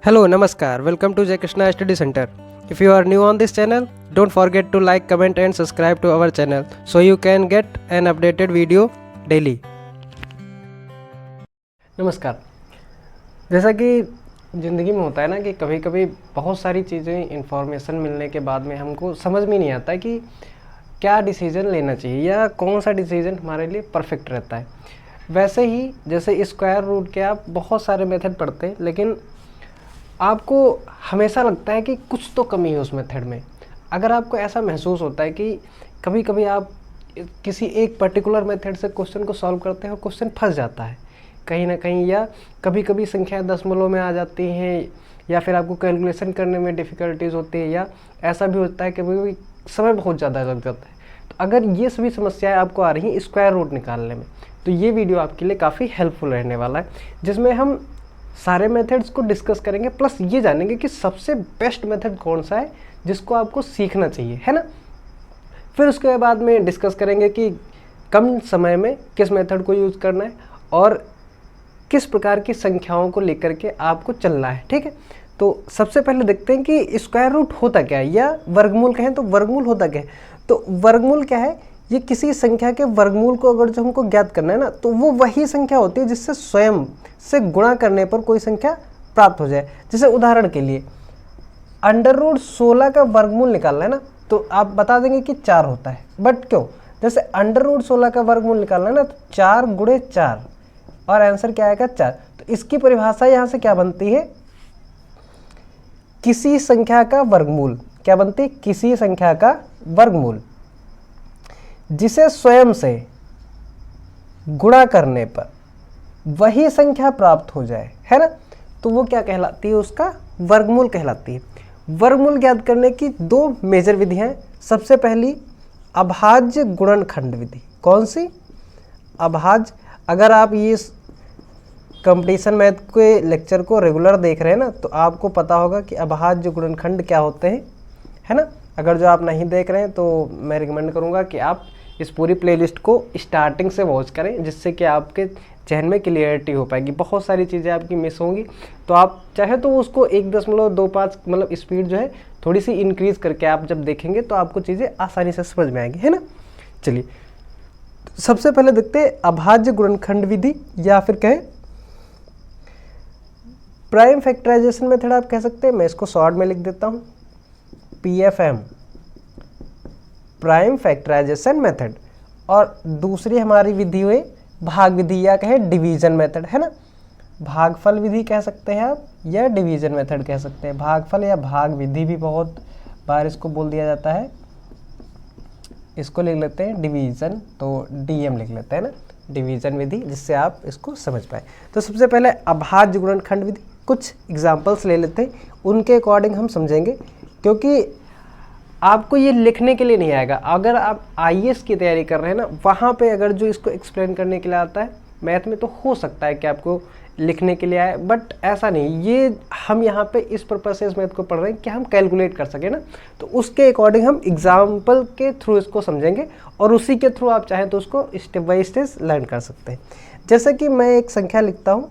Hello, Namaskar. Welcome to Jai Krishna Study Center. If you are new on this channel, don't forget to like, comment and subscribe to our channel so you can get an updated video daily. नमस्कार। जैसा कि ज़िंदगी में होता है ना कि कभी कभी बहुत सारी चीज़ें इन्फॉर्मेशन मिलने के बाद में हमको समझ में नहीं आता कि क्या डिसीज़न लेना चाहिए या कौन सा डिसीज़न हमारे लिए परफेक्ट रहता है। वैसे ही जैसे स्क्वायर रूट के आप बहुत सारे मेथड पढ़ते हैं, लेकिन आपको हमेशा लगता है कि कुछ तो कमी है उस मेथड में। अगर आपको ऐसा महसूस होता है कि कभी कभी आप किसी एक पर्टिकुलर मेथड से क्वेश्चन को सॉल्व करते हैं और क्वेश्चन फंस जाता है कहीं ना कहीं, या कभी कभी संख्या दशमलव में आ जाती हैं, या फिर आपको कैलकुलेशन करने में डिफ़िकल्टीज़ होती है, या ऐसा भी होता है कि कभी कभी समय बहुत ज़्यादा लग जाता है। तो अगर ये सभी समस्याएं आपको आ रही हैं स्क्वायर रूट निकालने में, तो ये वीडियो आपके लिए काफ़ी हेल्पफुल रहने वाला है, जिसमें हम सारे मेथड्स को डिस्कस करेंगे, प्लस ये जानेंगे कि सबसे बेस्ट मेथड कौन सा है जिसको आपको सीखना चाहिए, है ना। फिर उसके बाद में डिस्कस करेंगे कि कम समय में किस मेथड को यूज़ करना है और किस प्रकार की संख्याओं को लेकर के आपको चलना है, ठीक है। तो सबसे पहले देखते हैं कि स्क्वायर रूट होता क्या है, या वर्गमूल कहें तो वर्गमूल होता क्या है। तो वर्गमूल क्या है, ये किसी संख्या के वर्गमूल को अगर जो हमको ज्ञात करना है ना, तो वो वही संख्या होती है जिससे स्वयं से गुणा करने पर कोई संख्या प्राप्त हो जाए। जैसे उदाहरण के लिए √16 का वर्गमूल निकालना है ना, तो आप बता देंगे कि 4 होता है, बट क्यों, जैसे √16 का वर्गमूल निकालना है ना, तो 4 × 4 और आंसर क्या आएगा 4। तो इसकी परिभाषा यहाँ से क्या बनती है, किसी संख्या का वर्गमूल। क्या बनती है, किसी संख्या का वर्गमूल जिसे स्वयं से गुणा करने पर वही संख्या प्राप्त हो जाए, है ना, तो वो क्या कहलाती है, उसका वर्गमूल कहलाती है। वर्गमूल ज्ञात करने की 2 मेजर विधियां हैं। सबसे पहली अभाज्य गुणनखंड विधि। कौन सी, अभाज्य। अगर आप ये कंपटीशन मैथ के लेक्चर को रेगुलर देख रहे हैं ना, तो आपको पता होगा कि अभाज्य गुणनखंड क्या होते हैं, है ना। अगर जो आप नहीं देख रहे हैं तो मैं रिकमेंड करूंगा कि आप इस पूरी प्लेलिस्ट को स्टार्टिंग से वॉच करें, जिससे कि आपके जहन में क्लियरिटी हो पाएगी। बहुत सारी चीज़ें आपकी मिस होंगी, तो आप चाहे तो उसको 1.25 मतलब स्पीड जो है थोड़ी सी इंक्रीज करके आप जब देखेंगे तो आपको चीज़ें आसानी से समझ में आएंगी, है ना। चलिए सबसे पहले देखते हैं अभाज्य गुणनखंड विधि, या फिर कहें प्राइम फैक्टराइजेशन मेथड आप कह सकते हैं। मैं इसको शॉर्ट में लिख देता हूँ, PFM, प्राइम फैक्टराइजेशन मेथड। और दूसरी हमारी विधि हुई भाग विधि, या कहें डिवीजन मेथड, है ना। भागफल विधि कह सकते हैं आप, या डिवीजन मेथड कह सकते हैं। भागफल या भाग विधि भी बहुत बार इसको बोल दिया जाता है। इसको लिख लेते हैं डिवीजन, तो DM लिख लेते हैं ना, डिवीजन विधि, जिससे आप इसको समझ पाए। तो सबसे पहले अभाज्य गुणनखंड विधि, कुछ एग्जाम्पल्स ले लेते हैं, उनके अकॉर्डिंग हम समझेंगे, क्योंकि आपको ये लिखने के लिए नहीं आएगा। अगर आप IAS की तैयारी कर रहे हैं ना, वहाँ पे अगर जो इसको एक्सप्लेन करने के लिए आता है मैथ में, तो हो सकता है कि आपको लिखने के लिए आए, बट ऐसा नहीं। ये हम यहाँ पे इस पर्पज से इस मैथ को पढ़ रहे हैं कि हम कैलकुलेट कर सकें ना, तो उसके अकॉर्डिंग हम एग्जाम्पल के थ्रू इसको समझेंगे, और उसी के थ्रू आप चाहें तो उसको स्टेप बाई स्टेप लर्न कर सकते हैं। जैसे कि मैं एक संख्या लिखता हूँ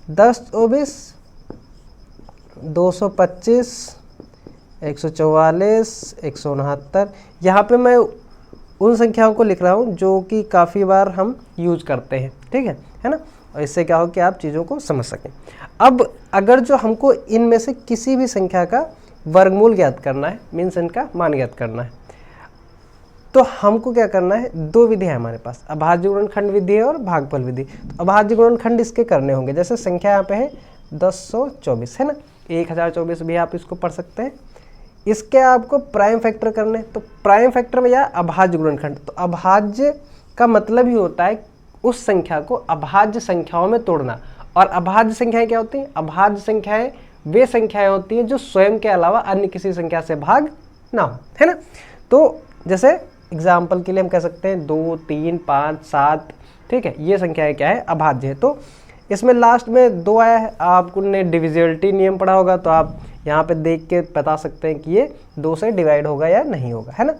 1024 225 144 169। यहाँ पे मैं उन संख्याओं को लिख रहा हूँ जो कि काफ़ी बार हम यूज करते हैं, ठीक है ना। और इससे क्या हो कि आप चीज़ों को समझ सकें। अब अगर जो हमको इनमें से किसी भी संख्या का वर्गमूल ज्ञात करना है, मीन्स इनका मान ज्ञात करना है, तो हमको क्या करना है, 2 विधियाँ हैं हमारे पास, अभाज्य गुणनखंड विधि है और भागफल विधि। तो अभाज्य गुणनखंड इसके करने होंगे। जैसे संख्या यहाँ पे है 1024, है ना, 1024 भी आप इसको पढ़ सकते हैं। इसके आपको प्राइम फैक्टर करने, तो प्राइम फैक्टर में या अभाज्य गुणनखंड। तो अभाज्य का मतलब ही होता है उस संख्या को अभाज्य संख्याओं में तोड़ना। और अभाज्य संख्याएं क्या होती हैं, अभाज्य संख्याएं वे संख्याएं होती हैं जो स्वयं के अलावा अन्य किसी संख्या से भाग ना हो, है ना। तो जैसे एग्जाम्पल के लिए हम कह सकते हैं 2 3 5 7, ठीक है, ये संख्याएं क्या है, अभाज्य है। तो इसमें लास्ट में 2 आया है, आपने डिविजिबिलिटी नियम पढ़ा होगा, तो आप यहाँ पे देख के बता सकते हैं कि ये 2 से डिवाइड होगा या नहीं होगा, है ना।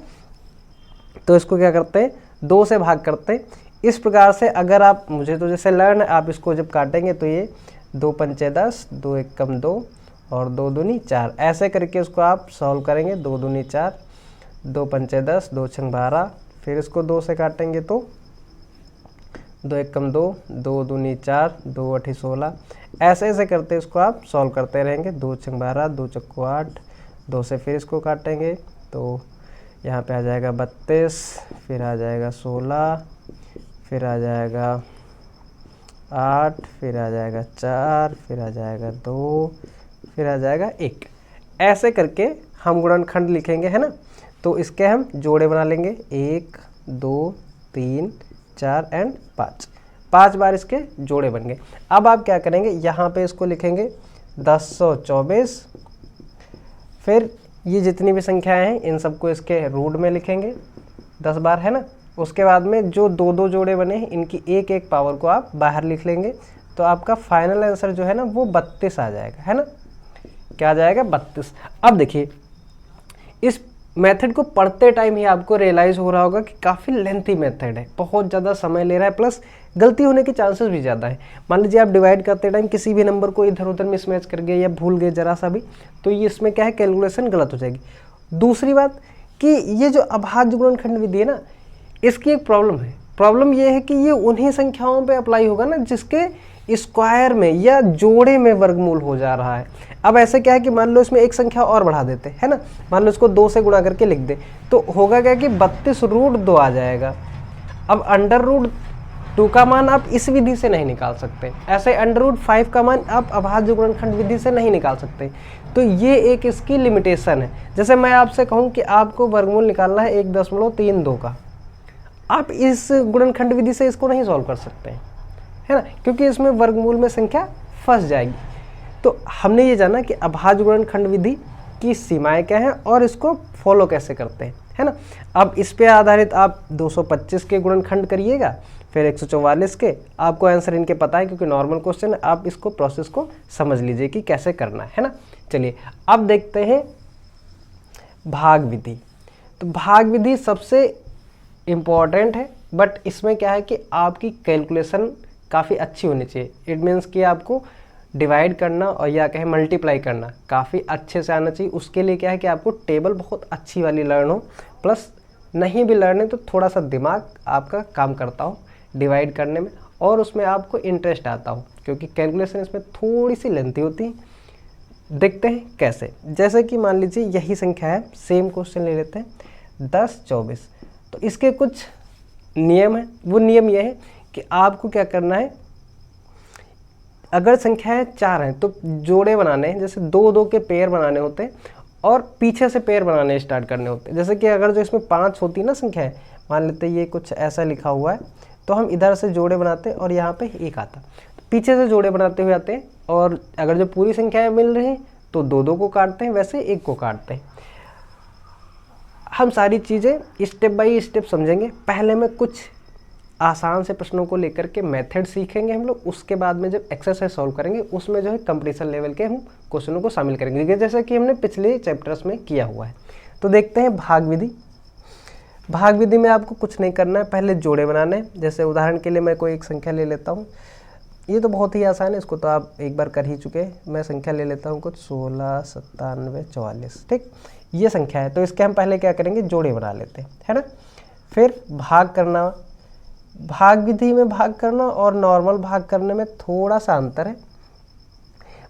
तो इसको क्या करते हैं, 2 से भाग करते हैं। इस प्रकार से अगर आप, मुझे तो जैसे लर्न, आप इसको जब काटेंगे तो ये 2 पंचे 10, 2 एकम 2 और 2 दूनी 4, ऐसे करके उसको आप सॉल्व करेंगे। 2 दूनी 4, 2 पंचे 10, 2 छंग 12, फिर इसको 2 से काटेंगे तो 2 एक कम 2, 2 दूनी 4, 2 अठी 16, ऐसे ऐसे करते इसको आप सॉल्व करते रहेंगे। 2 छंग 12, 2 चक्को 8, 2 से फिर इसको काटेंगे तो यहाँ पे आ जाएगा 32, फिर आ जाएगा 16, फिर आ जाएगा 8, फिर आ जाएगा 4, फिर आ जाएगा 2, फिर आ जाएगा 1। ऐसे करके हम गुणनखंड लिखेंगे, है ना। तो इसके हम जोड़े बना लेंगे, 1 2 3 4 एंड 5 बार इसके जोड़े बन गए। अब आप क्या करेंगे, यहाँ पे इसको लिखेंगे 1024, फिर ये जितनी भी संख्याएं हैं इन सबको इसके रूट में लिखेंगे 10 बार, है ना। उसके बाद में जो 2 जोड़े बने हैं इनकी एक एक पावर को आप बाहर लिख लेंगे, तो आपका फाइनल आंसर जो है ना वो 32 आ जाएगा, है ना। क्या आ जाएगा, 32। अब देखिए इस मेथड को पढ़ते टाइम ही आपको रियलाइज़ हो रहा होगा कि काफ़ी लेंथी मेथड है, बहुत ज़्यादा समय ले रहा है, प्लस गलती होने के चांसेस भी ज़्यादा है। मान लीजिए आप डिवाइड करते टाइम किसी भी नंबर को इधर उधर मिसमैच कर गए या भूल गए ज़रा सा भी, तो ये इसमें क्या है, कैलकुलेशन गलत हो जाएगी। दूसरी बात कि ये जो अभाज्य गुणनखंड विधि है ना, इसकी एक प्रॉब्लम है। प्रॉब्लम ये है कि ये उन्हीं संख्याओं पे अप्लाई होगा ना जिसके स्क्वायर में या जोड़े में वर्गमूल हो जा रहा है। अब ऐसे क्या है कि मान लो इसमें एक संख्या और बढ़ा देते, है ना, मान लो इसको 2 से गुणा करके लिख दे, तो होगा क्या कि 32√2 आ जाएगा। अब √2 का मान आप इस विधि से नहीं निकाल सकते, ऐसे √5 का मान आप अभाज्य गुणनखंड विधि से नहीं निकाल सकते। तो ये एक इसकी लिमिटेशन है। जैसे मैं आपसे कहूँ कि आपको वर्गमूल निकालना है 1.32 का, आप इस गुणनखंड विधि से इसको नहीं सॉल्व कर सकते, है ना, क्योंकि इसमें वर्गमूल में संख्या फंस जाएगी। तो हमने ये जाना कि अभाज्य गुणनखंड विधि की सीमाएं क्या हैं और इसको फॉलो कैसे करते हैं, है ना। अब इस पे आधारित आप 225 के गुणनखंड करिएगा, फिर 144 के, आपको आंसर इनके पता है क्योंकि नॉर्मल क्वेश्चन है। आप इसको प्रोसेस को समझ लीजिए कि कैसे करना है ना। चलिए अब देखते हैं भाग विधि। तो भाग विधि सबसे इम्पॉर्टेंट है, बट इसमें क्या है कि आपकी कैलकुलेशन काफ़ी अच्छी होनी चाहिए। इट मीन्स कि आपको डिवाइड करना और या कहें मल्टीप्लाई करना काफ़ी अच्छे से आना चाहिए। उसके लिए क्या है कि आपको टेबल बहुत अच्छी वाली लर्न हो, प्लस नहीं भी लर्न है तो थोड़ा सा दिमाग आपका काम करता हो डिवाइड करने में, और उसमें आपको इंटरेस्ट आता हो, क्योंकि कैलकुलेशन इसमें थोड़ी सी लेंथी होती है। देखते हैं कैसे। जैसे कि मान लीजिए यही संख्या है, सेम क्वेश्चन ले लेते हैं 10 24। तो इसके कुछ नियम हैं। वो नियम ये है कि आपको क्या करना है, अगर संख्याएं 4 हैं तो जोड़े बनाने हैं, जैसे 2-2 के पेयर बनाने होते हैं और पीछे से पेयर बनाने स्टार्ट करने होते हैं। जैसे कि अगर जो इसमें 5 होती ना संख्याएं, मान लेते ये कुछ ऐसा लिखा हुआ है, तो हम इधर से जोड़े बनाते हैं और यहाँ पे 1 आता, पीछे से जोड़े बनाते हुए आते हैं। और अगर जो पूरी संख्याएं मिल रही हैं तो 2-2 को काटते हैं, वैसे 1 को काटते हैं। हम सारी चीज़ें स्टेप बाय स्टेप समझेंगे। पहले में कुछ आसान से प्रश्नों को लेकर के मेथड सीखेंगे हम लोग, उसके बाद में जब एक्सरसाइज सॉल्व करेंगे उसमें जो है कंपटीशन लेवल के हम क्वेश्चनों को शामिल करेंगे, जैसा कि हमने पिछले चैप्टर्स में किया हुआ है। तो देखते हैं भाग विधि। भाग विधि में आपको कुछ नहीं करना है, पहले जोड़े बनाने हैं। जैसे उदाहरण के लिए मैं कोई एक संख्या ले लेता हूँ, ये तो बहुत ही आसान है, इसको तो आप एक बार कर ही चुके हैं। मैं संख्या ले लेता हूँ कुछ 16 97 44, ठीक, ये संख्या है। तो इसके हम पहले क्या करेंगे, जोड़े बना लेते हैं, है ना। फिर भाग करना। भाग विधि में भाग करना और नॉर्मल भाग करने में थोड़ा सा अंतर है।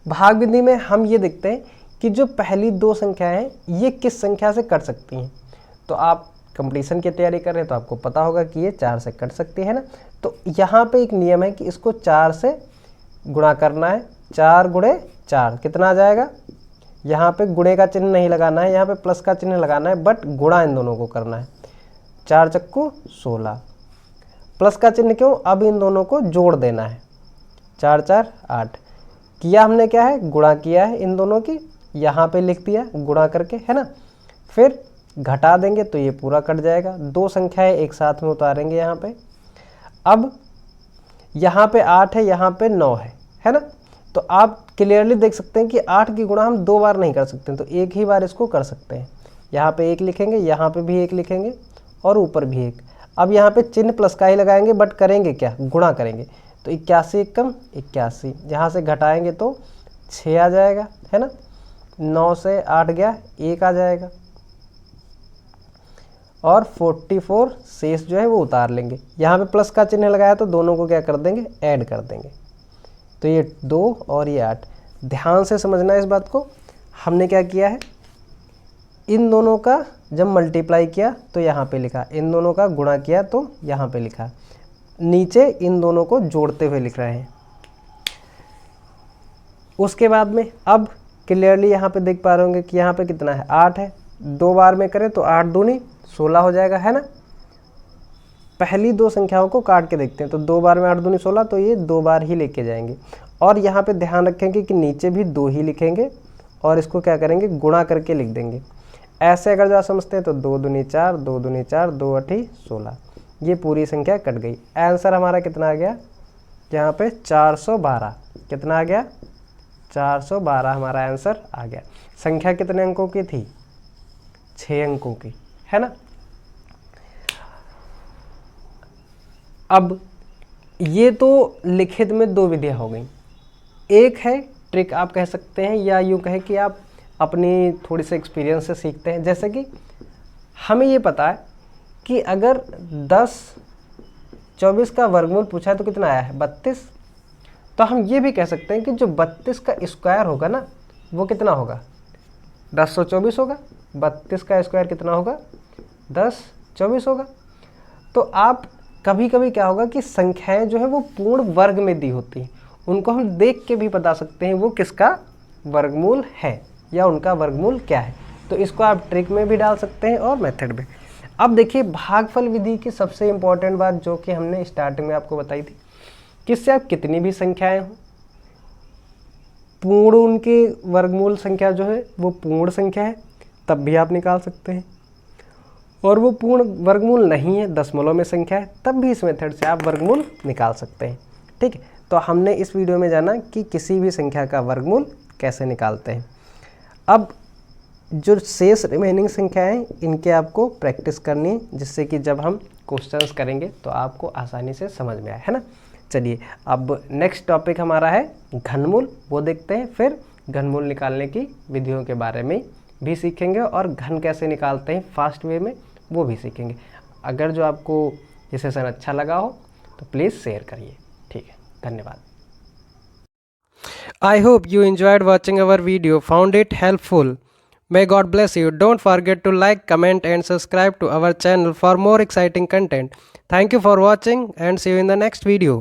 भाग विधि में हम ये देखते हैं कि जो पहली 2 संख्याएं हैं ये किस संख्या से कट सकती हैं। तो आप कंपटीशन की तैयारी कर रहे हैं तो आपको पता होगा कि ये 4 से कट सकती है ना। तो यहाँ पे एक नियम है कि इसको 4 से गुणा करना है। 4 × 4 कितना आ जाएगा, यहाँ पे गुणे का चिन्ह नहीं लगाना है, यहाँ पे प्लस का चिन्ह लगाना है, बट गुणा इन दोनों को करना है। 4 चक्कू 16, प्लस का चिन्ह क्यों, अब इन दोनों को जोड़ देना है। 4 4 8 किया हमने, क्या है, गुणा किया है इन दोनों की, यहाँ पे लिख दिया गुणा करके, है ना। फिर घटा देंगे तो ये पूरा कट जाएगा। 2 संख्याएं एक साथ में उतारेंगे यहाँ पे। अब यहाँ पे 8 है, यहाँ पे 9 है ना। तो आप क्लियरली देख सकते हैं कि 8 की गुणा हम 2 बार नहीं कर सकते, तो एक ही बार इसको कर सकते हैं। यहाँ पे 1 लिखेंगे, यहाँ पे भी 1 लिखेंगे और ऊपर भी 1। अब यहाँ पे चिन्ह प्लस का ही लगाएंगे, बट करेंगे क्या, गुणा करेंगे। तो 81 × 81, यहाँ से घटाएंगे तो 6 आ जाएगा, है ना। 9 से 8 गया 1 आ जाएगा, और 44 शेष जो है वो उतार लेंगे। यहाँ पे प्लस का चिन्ह लगाया तो दोनों को क्या कर देंगे, ऐड कर देंगे। तो ये 2 और ये 8, ध्यान से समझना इस बात को। हमने क्या किया है, इन दोनों का जब मल्टीप्लाई किया तो यहाँ पे लिखा, इन दोनों का गुणा किया तो यहाँ पे लिखा, नीचे इन दोनों को जोड़ते हुए लिख रहे हैं। उसके बाद में अब क्लियरली यहाँ पे देख पा रहे होंगे कि यहाँ पे कितना है, 8 है। 2 बार में करें तो 8 दूनी 16 हो जाएगा, है ना। पहली 2 संख्याओं को काट के देखते हैं, तो 2 बार में 8 दूनी 16, तो ये 2 बार ही लेके जाएंगे। और यहाँ पे ध्यान रखेंगे कि नीचे भी 2 ही लिखेंगे और इसको क्या करेंगे, गुणा करके लिख देंगे। ऐसे अगर जो आप समझते हैं तो 2 दूनी 4, 2 दूनी 4, 2 अठी 16, ये पूरी संख्या कट गई। आंसर हमारा कितना आ गया, यहाँ पे 412। कितना आ गया, 412 हमारा आंसर आ गया। संख्या कितने अंकों की थी, 6 अंकों की, है ना। अब ये तो लिखित में 2 विधियाँ हो गई। एक है ट्रिक आप कह सकते हैं, या यूँ कहें कि आप अपनी थोड़ी सी एक्सपीरियंस से सीखते हैं। जैसे कि हमें ये पता है कि अगर 10 24 का वर्गमूल पूछा है तो कितना आया है, 32। तो हम ये भी कह सकते हैं कि जो 32 का स्क्वायर होगा ना, वो कितना होगा, 1024 होगा। 32 का स्क्वायर कितना होगा, 1024 होगा। तो आप कभी कभी क्या होगा कि संख्याएं जो है वो पूर्ण वर्ग में दी होती हैं, उनको हम देख के भी बता सकते हैं वो किसका वर्गमूल है या उनका वर्गमूल क्या है। तो इसको आप ट्रिक में भी डाल सकते हैं और मेथड में। अब देखिए भागफल विधि की सबसे इम्पॉर्टेंट बात जो कि हमने स्टार्टिंग में आपको बताई थी, किससे आप कितनी भी संख्याएं हों, पूर्ण उनके वर्गमूल संख्या जो है वो पूर्ण संख्या है तब भी आप निकाल सकते हैं, और वो पूर्ण वर्गमूल नहीं है, दशमलव में संख्या है, तब भी इस मेथड से आप वर्गमूल निकाल सकते हैं। ठीक है, तो हमने इस वीडियो में जाना कि किसी भी संख्या का वर्गमूल कैसे निकालते हैं। अब जो शेष रिमेनिंग संख्याएं हैं इनके आपको प्रैक्टिस करनी है, जिससे कि जब हम क्वेश्चंस करेंगे तो आपको आसानी से समझ में आए, है ना। चलिए अब नेक्स्ट टॉपिक हमारा है घनमूल, वो देखते हैं। फिर घनमूल निकालने की विधियों के बारे में भी सीखेंगे और घन कैसे निकालते हैं फास्ट वे में वो भी सीखेंगे। अगर जो आपको ये सेशन अच्छा लगा हो तो प्लीज़ शेयर करिए। ठीक है, धन्यवाद। I hope you enjoyed watching our video, found it helpful. May God bless you. Don't forget to like, comment and subscribe to our channel for more exciting content. Thank you for watching and see you in the next video.